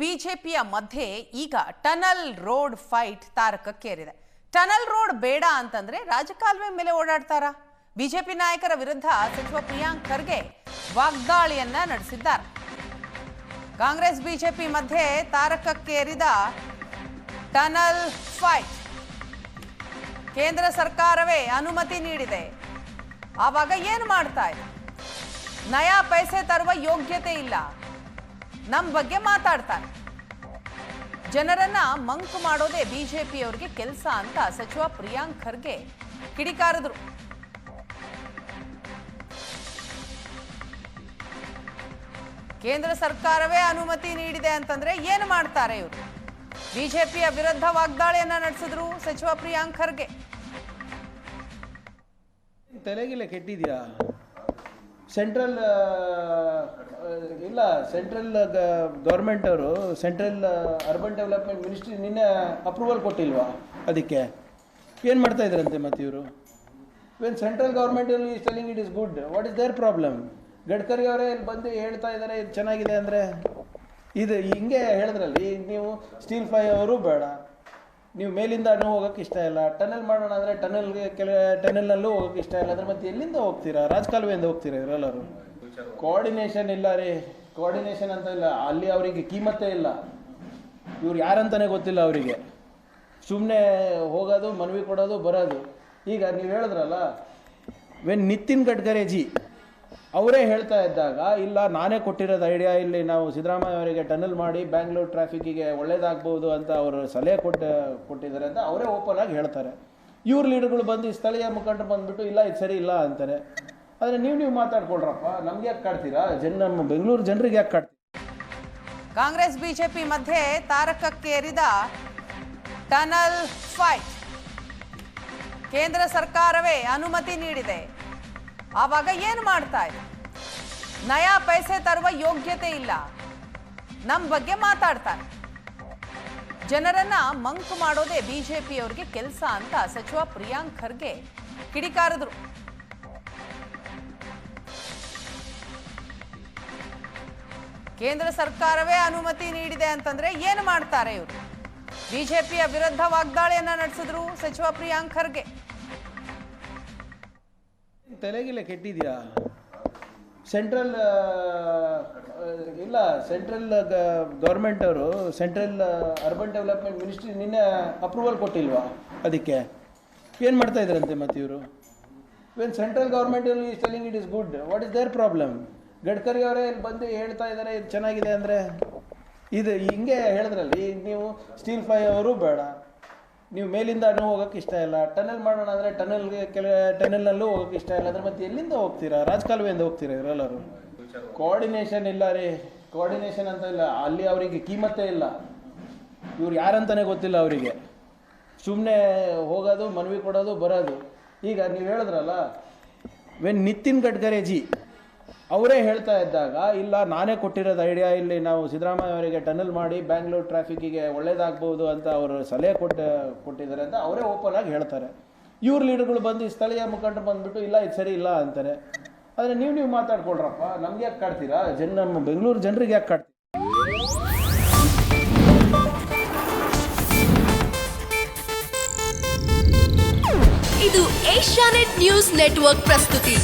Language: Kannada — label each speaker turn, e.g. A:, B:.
A: ಬಿಜೆಪಿಯ ಮಧ್ಯೆ ಈಗ ಟನಲ್ ರೋಡ್ ಫೈಟ್ ತಾರಕಕ್ಕೇರಿದೆ. ಟನಲ್ ರೋಡ್ ಬೇಡ ಅಂತಂದ್ರೆ ರಾಜಕಾಲುವೆ ಮೇಲೆ ಓಡಾಡ್ತಾರಾ? ಬಿಜೆಪಿ ನಾಯಕರ ವಿರುದ್ಧ ಸಚಿವ ಪ್ರಿಯಾಂಕ್ ಖರ್ಗೆ ವಾಗ್ದಾಳಿಯನ್ನ ನಡೆಸಿದ್ದಾರೆ. ಕಾಂಗ್ರೆಸ್ ಬಿಜೆಪಿ ಮಧ್ಯೆ ತಾರಕಕ್ಕೇರಿದ ಟನಲ್ ಫೈಟ್. ಕೇಂದ್ರ ಸರ್ಕಾರವೇ ಅನುಮತಿ ನೀಡಿದೆ. ಆವಾಗ ಏನು ಮಾಡ್ತಾ ಇದೆ? ನಯಾ ಪೈಸೆ ತರುವ ಯೋಗ್ಯತೆ ಇಲ್ಲ, ನಮ್ಮ ಬಗ್ಗೆ ಮಾತಾಡ್ತಾರೆ. ಜನರನ್ನ ಮಂಕು ಮಾಡೋದೇ ಬಿಜೆಪಿಯವರಿಗೆ ಕೆಲಸ ಅಂತ ಸಚಿವ ಪ್ರಿಯಾಂಕ್ ಖರ್ಗೆ ಕಿಡಿಕಾರಿದ್ರು. ಕೇಂದ್ರ ಸರ್ಕಾರವೇ ಅನುಮತಿ ನೀಡಿದೆ ಅಂತಂದ್ರೆ ಏನು ಮಾಡ್ತಾರೆ ಇವರು? ಬಿಜೆಪಿಯ ವಿರುದ್ಧ ವಾಗ್ದಾಳಿಯನ್ನ ನಡೆಸಿದ್ರು ಸಚಿವ ಪ್ರಿಯಾಂಕ್ ಖರ್ಗೆ.
B: ತಲೆಗಿಲ್ಲ ಕೆಟ್ಟಿದ್ಯಾ? ಸೆಂಟ್ರಲ್ ಗೌರ್ಮೆಂಟ್ ಅವರು ಸೆಂಟ್ರಲ್ ಅರ್ಬನ್ ಡೆವಲಪ್ಮೆಂಟ್ ಮಿನಿಸ್ಟ್ರಿ ನಿನ್ನೆ ಅಪ್ರೂವಲ್ ಕೊಟ್ಟಿಲ್ವಾ? ಅದಕ್ಕೆ ಏನು ಮಾಡ್ತಾ ಇದ್ದಾರಂತೆ ಮತ್ತೆ ಇವರು? When central government is telling it is good, what is there problem? Gadkari ಅವರೇ ಇಲ್ಲಿ ಬಂದು ಹೇಳ್ತಾ ಇದ್ದಾರೆ ಇದು ಚೆನ್ನಾಗಿದೆ ಅಂದರೆ. ಇದು ಹಿಂಗೆ ಹೇಳಿದ್ರಲ್ಲಿ ನೀವು ಸ್ಟೀಲ್ ಫ್ಲೈ ಅವರು ಬೇಡ, ನೀವು ಮೇಲಿಂದನೂ ಹೋಗೋಕ್ಕೆ ಇಷ್ಟ ಇಲ್ಲ, ಟನಲ್ ಮಾಡೋಣ ಅಂದರೆ ಟನಲ್ನಲ್ಲೂ ಹೋಗೋಕ್ಕೆ ಇಷ್ಟ ಇಲ್ಲ ಅಂದರೆ ಮತ್ತೆ ಎಲ್ಲಿಂದ ಹೋಗ್ತೀರಾ? ರಾಜಕಾಲುವೆಯಿಂದ ಹೋಗ್ತೀರಾ ಇವರೆಲ್ಲರೂ? ಕೋಆರ್ಡಿನೇಷನ್ ಇಲ್ಲ ರೀ, ಕೋಆರ್ಡಿನೇಷನ್ ಅಂತ ಇಲ್ಲ ಅಲ್ಲಿ. ಅವರಿಗೆ ಕೀಮತ್ತೇ ಇಲ್ಲ, ಇವ್ರು ಯಾರಂತಾನೆ ಗೊತ್ತಿಲ್ಲ ಅವರಿಗೆ. ಸುಮ್ಮನೆ ಹೋಗೋದು, ಮನವಿ ಕೊಡೋದು, ಬರೋದು. ಈಗ ನೀವು ಹೇಳಿದ್ರಲ್ಲ, ವೆನ್ ನಿತಿನ್ ಗಡ್ಕರಿ ಜಿ ಅವರೇ ಹೇಳ್ತಾ ಇದ್ದಾಗ, ಇಲ್ಲ ನಾನೇ ಕೊಟ್ಟಿರೋದು ಐಡಿಯಾ, ಇಲ್ಲಿ ನಾವು ಸಿದ್ದರಾಮಯ್ಯ ಅವರಿಗೆ ಟನಲ್ ಮಾಡಿ ಬ್ಯಾಂಗ್ಳೂರು ಟ್ರಾಫಿಕ್ಕಿಗೆ ಒಳ್ಳೇದಾಗ್ಬೋದು ಅಂತ ಅವರು ಸಲಹೆ ಕೊಟ್ಟಿದ್ದಾರೆ ಅಂತ ಅವರೇ ಓಪನ್ ಆಗಿ ಹೇಳ್ತಾರೆ. ಇವ್ರ ಲೀಡರ್ಗಳು ಬಂದು ಸ್ಥಳೀಯ ಮುಖಂಡರು ಬಂದುಬಿಟ್ಟು ಇಲ್ಲ ಇದು ಸರಿ ಇಲ್ಲ ಅಂತಾರೆ. ಆದರೆ ನೀವು ಮಾತಾಡ್ಕೊಳ್ರಪ್ಪ, ನಮ್ಗೆ ಯಾಕೆ ಕಾಡ್ತೀರಾ? ನಮ್ಮ ಬೆಂಗಳೂರು ಜನರಿಗೆ ಯಾಕೆ ಕಾಡ್ತೀರಾ?
A: ಕಾಂಗ್ರೆಸ್ ಬಿಜೆಪಿ ಮಧ್ಯೆ ತಾರಕಕ್ಕೇರಿದ ಟನಲ್ ಫೈಟ್. ಕೇಂದ್ರ ಸರ್ಕಾರವೇ ಅನುಮತಿ ನೀಡಿದೆ. ಆವಾಗ ಏನು ಮಾಡ್ತಾ ಇದೆ? ನಯಾ ಪೈಸೆ ತರುವ ಯೋಗ್ಯತೆ ಇಲ್ಲ, ನಮ್ಮ ಬಗ್ಗೆ ಮಾತಾಡ್ತಾರೆ. ಜನರನ್ನ ಮಂಕು ಮಾಡೋದೇ ಬಿಜೆಪಿಯವರಿಗೆ ಕೆಲಸ ಅಂತ ಸಚಿವ ಪ್ರಿಯಾಂಕ್ ಖರ್ಗೆ ಕಿಡಿಕಾರಿದ್ರು. ಕೇಂದ್ರ ಸರ್ಕಾರವೇ ಅನುಮತಿ ನೀಡಿದೆ ಅಂತಂದ್ರೆ ಏನು ಮಾಡ್ತಾರೆ ಇವರು? ಬಿಜೆಪಿಯ ವಿರುದ್ಧ ವಾಗ್ದಾಳಿಯನ್ನ ನಡೆಸಿದ್ರು ಸಚಿವ ಪ್ರಿಯಾಂಕ್ ಖರ್ಗೆ.
B: ತಲೆಗಿಲ್ಲ ಕೆಟ್ಟಿದ್ಯಾ? ಸೆಂಟ್ರಲ್ ಗೌರ್ಮೆಂಟ್ ಅವರು ಸೆಂಟ್ರಲ್ ಅರ್ಬನ್ ಡೆವಲಪ್ಮೆಂಟ್ ಮಿನಿಸ್ಟ್ರಿ ನಿನ್ನೆ ಅಪ್ರೂವಲ್ ಕೊಟ್ಟಿಲ್ವಾ? ಅದಕ್ಕೆ ಏನು ಮಾಡ್ತಾ ಇದ್ದಾರಂತೆ ಮತ್ತೆ ಇವರು? When central government is telling it is good, what is there problem? Gadkari ಅವರೇ ಇಲ್ಲಿ ಬಂದು ಹೇಳ್ತಾ ಇದ್ದಾರೆ ಇದು ಚೆನ್ನಾಗಿದೆ ಅಂದರೆ. ಇದು ಹಿಂಗೆ ಹೇಳಿದ್ರಲ್ಲಿ ನೀವು ಸ್ಟೀಲ್ ಫ್ಲೈ ಅವರು ಬೇಡ, ನೀವು ಮೇಲಿಂದನೂ ಹೋಗೋಕ್ಕೆ ಇಷ್ಟ ಇಲ್ಲ, ಟನಲ್ ಮಾಡೋಣ ಅಂದರೆ ಟನಲ್ನಲ್ಲೂ ಹೋಗೋಕ್ಕೆ ಇಷ್ಟ ಇಲ್ಲ ಅಂದರೆ ಮತ್ತೆ ಎಲ್ಲಿಂದ ಹೋಗ್ತೀರಾ? ರಾಜಕಾಲುವೆಯಿಂದ ಹೋಗ್ತೀರಾ ಇವರೆಲ್ಲರೂ? ಕೋಆರ್ಡಿನೇಷನ್ ಇಲ್ಲ ರೀ, ಕೋಆರ್ಡಿನೇಷನ್ ಅಂತ ಇಲ್ಲ ಅಲ್ಲಿ. ಅವರಿಗೆ ಕೀಮತ್ತೇ ಇಲ್ಲ, ಇವ್ರು ಯಾರಂತಾನೆ ಗೊತ್ತಿಲ್ಲ ಅವರಿಗೆ. ಸುಮ್ಮನೆ ಹೋಗೋದು, ಮನವಿ ಕೊಡೋದು, ಬರೋದು. ಈಗ ನೀವು ಹೇಳಿದ್ರಲ್ಲ, ವೆನ್ ನಿತಿನ್ ಗಡ್ಕರಿ ಜಿ ಅವರೇ ಹೇಳ್ತಾ ಇದ್ದಾಗ, ಇಲ್ಲ ನಾನೇ ಕೊಟ್ಟಿರೋದು ಐಡಿಯಾ, ಇಲ್ಲಿ ನಾವು ಸಿದ್ದರಾಮಯ್ಯ ಅವರಿಗೆ ಟನಲ್ ಮಾಡಿ ಬ್ಯಾಂಗ್ಳೂರು ಟ್ರಾಫಿಕ್ಕಿಗೆ ಒಳ್ಳೇದಾಗ್ಬೋದು ಅಂತ ಅವರು ಸಲಹೆ ಕೊಟ್ಟಿದ್ದಾರೆ ಅಂತ ಅವರೇ ಓಪನ್ ಆಗಿ ಹೇಳ್ತಾರೆ. ಇವ್ರ ಲೀಡರ್ಗಳು ಬಂದು ಸ್ಥಳೀಯ ಮುಖಂಡರು ಬಂದುಬಿಟ್ಟು ಇಲ್ಲ ಇದು ಸರಿ ಇಲ್ಲ ಅಂತಾರೆ. ಆದರೆ ನೀವು ಮಾತಾಡ್ಕೊಳ್ರಪ್ಪ, ನಮ್ಗೆ ಯಾಕೆ ಕಾಡ್ತೀರಾ? ನಮ್ಮ ಬೆಂಗಳೂರು ಜನರಿಗೆ ಯಾಕೆ ಕಾಡ್ತೀರಾ?
C: ಇದು ಏಷ್ಯಾನೆಟ್ ನ್ಯೂಸ್ ನೆಟ್ವರ್ಕ್ ಪ್ರಸ್ತುತಿ.